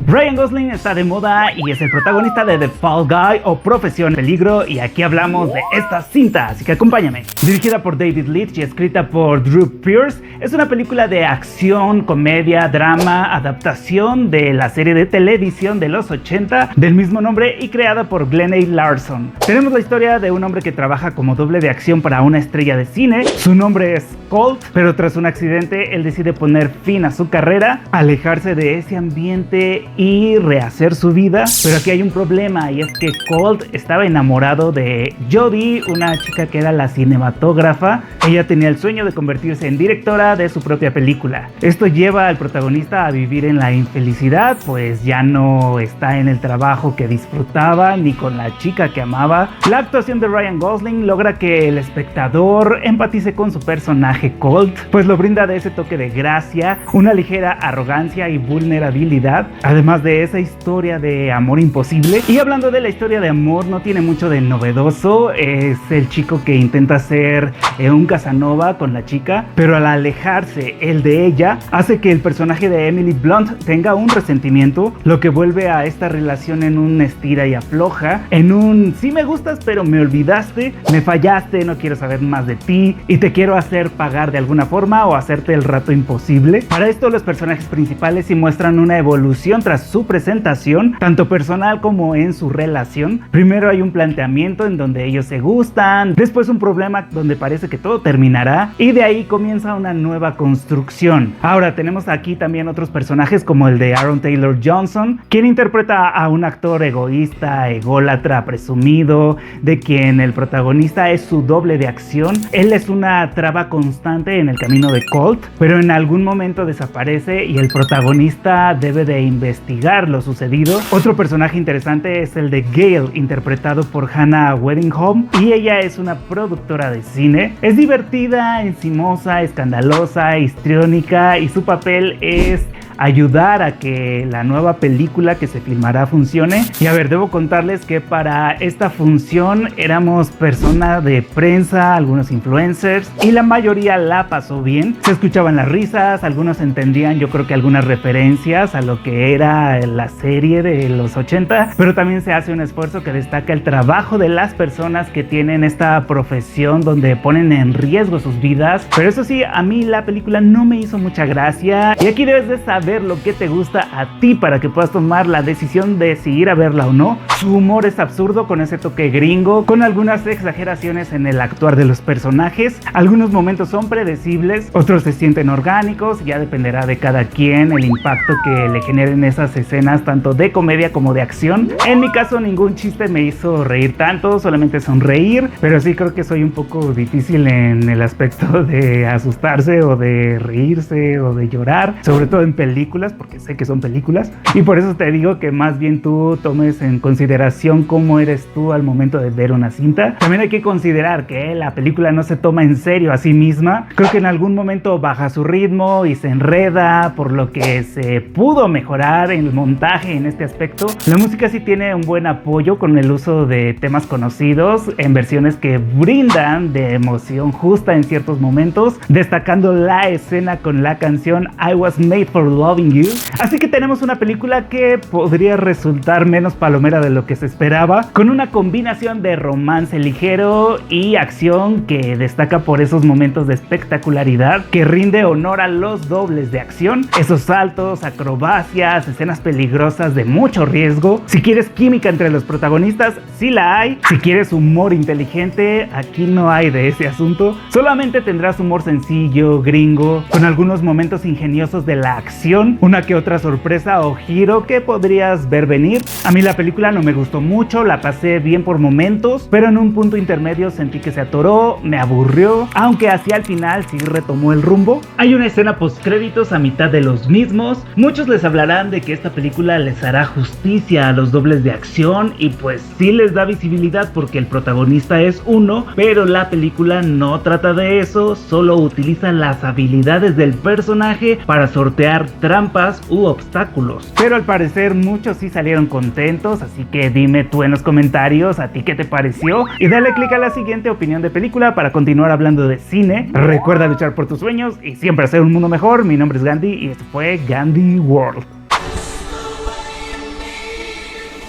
Ryan Gosling está de moda y es el protagonista de The Fall Guy o Profesión Peligro, y aquí hablamos de esta cinta, así que acompáñame. Dirigida por David Leitch y escrita por Drew Pearce, es una película de acción, comedia, drama, adaptación de la serie de televisión de los 80 del mismo nombre y creada por Glenn A. Larson. Tenemos la historia de un hombre que trabaja como doble de acción para una estrella de cine. Su nombre es Colt, pero tras un accidente él decide poner fin a su carrera, alejarse de ese ambiente y rehacer su vida. Pero aquí hay un problema, y es que Colt estaba enamorado de Jodie, una chica que era la cinematógrafa. Ella tenía el sueño de convertirse en directora de su propia película. Esto lleva al protagonista a vivir en la infelicidad, pues ya no está en el trabajo que disfrutaba ni con la chica que amaba. La actuación de Ryan Gosling logra que el espectador empatice con su personaje Colt, pues lo brinda de ese toque de gracia, una ligera arrogancia y vulnerabilidad, además de esa historia de amor imposible. Y hablando de la historia de amor, no tiene mucho de novedoso. Es el chico que intenta ser un Casanova con la chica, pero al alejarse él de ella, hace que el personaje de Emily Blunt tenga un resentimiento, lo que vuelve a esta relación en un estira y afloja, en un sí me gustas pero me olvidaste, me fallaste, no quiero saber más de ti y te quiero hacer pagar de alguna forma o hacerte el rato imposible. Para esto los personajes principales sí muestran una evolución tras su presentación, tanto personal como en su relación. Primero hay un planteamiento en donde ellos se gustan, después un problema donde parece que todo terminará y de ahí comienza una nueva construcción. Ahora tenemos aquí también otros personajes como el de Aaron Taylor Johnson, quien interpreta a un actor egoísta, ególatra, presumido, de quien el protagonista es su doble de acción. Él es una traba constante en el camino de Colt, pero en algún momento desaparece y el protagonista debe de investigar lo sucedido. Otro personaje interesante es el de Gail, interpretado por Hannah Weddingham, y ella es una productora de cine. Es divertida, encimosa, escandalosa, histriónica, y su papel es ayudar a que la nueva película que se filmará funcione. Y a ver, debo contarles que para esta función éramos personas de prensa, algunos influencers, y la mayoría la pasó bien. Se escuchaban las risas, algunos entendían yo creo que algunas referencias a lo que era la serie de los 80, pero también se hace un esfuerzo que destaca el trabajo de las personas que tienen esta profesión donde ponen en riesgo sus vidas. Pero eso sí, a mí la película no me hizo mucha gracia, y aquí debes de saber lo que te gusta a ti para que puedas tomar la decisión de si ir a verla o no. Su humor es absurdo con ese toque gringo, con algunas exageraciones en el actuar de los personajes. Algunos momentos son predecibles, otros se sienten orgánicos, ya dependerá de cada quien el impacto que le generen esas escenas tanto de comedia como de acción. En mi caso ningún chiste me hizo reír tanto, solamente sonreír, pero sí creo que soy un poco difícil en el aspecto de asustarse o de reírse o de llorar, sobre todo en películas, porque sé que son películas, y por eso te digo que más bien tú tomes en consideración cómo eres tú al momento de ver una cinta. También hay que considerar que la película no se toma en serio a sí misma. Creo que en algún momento baja su ritmo y se enreda, por lo que se pudo mejorar el montaje en este aspecto. La música sí tiene un buen apoyo con el uso de temas conocidos en versiones que brindan de emoción justa en ciertos momentos, destacando la escena con la canción I Was Made for Loving You. Así que tenemos una película que podría resultar menos palomera de lo que se esperaba, con una combinación de romance ligero y acción que destaca por esos momentos de espectacularidad, que rinde honor a los dobles de acción, esos saltos, acrobacias, escenas peligrosas de mucho riesgo. Si quieres química entre los protagonistas, sí la hay. Si quieres humor inteligente, aquí no hay de ese asunto. Solamente tendrás humor sencillo, gringo, con algunos momentos ingeniosos de la acción, una que otra sorpresa o giro que podrías ver venir. A mí la película no me gustó mucho, la pasé bien por momentos, pero en un punto intermedio sentí que se atoró, me aburrió, aunque hacia el final sí retomó el rumbo. Hay una escena postcréditos a mitad de los mismos. Muchos les hablarán de que esta película les hará justicia a los dobles de acción, y pues sí les da visibilidad porque el protagonista es uno, pero la película no trata de eso, solo utiliza las habilidades del personaje para sortear trampas u obstáculos. Pero al parecer muchos sí salieron contentos, así que dime tú en los comentarios a ti qué te pareció y dale click a la siguiente opinión de película para continuar hablando de cine. Recuerda luchar por tus sueños y siempre hacer un mundo mejor. Mi nombre es Gandhi y esto fue Gandhi World.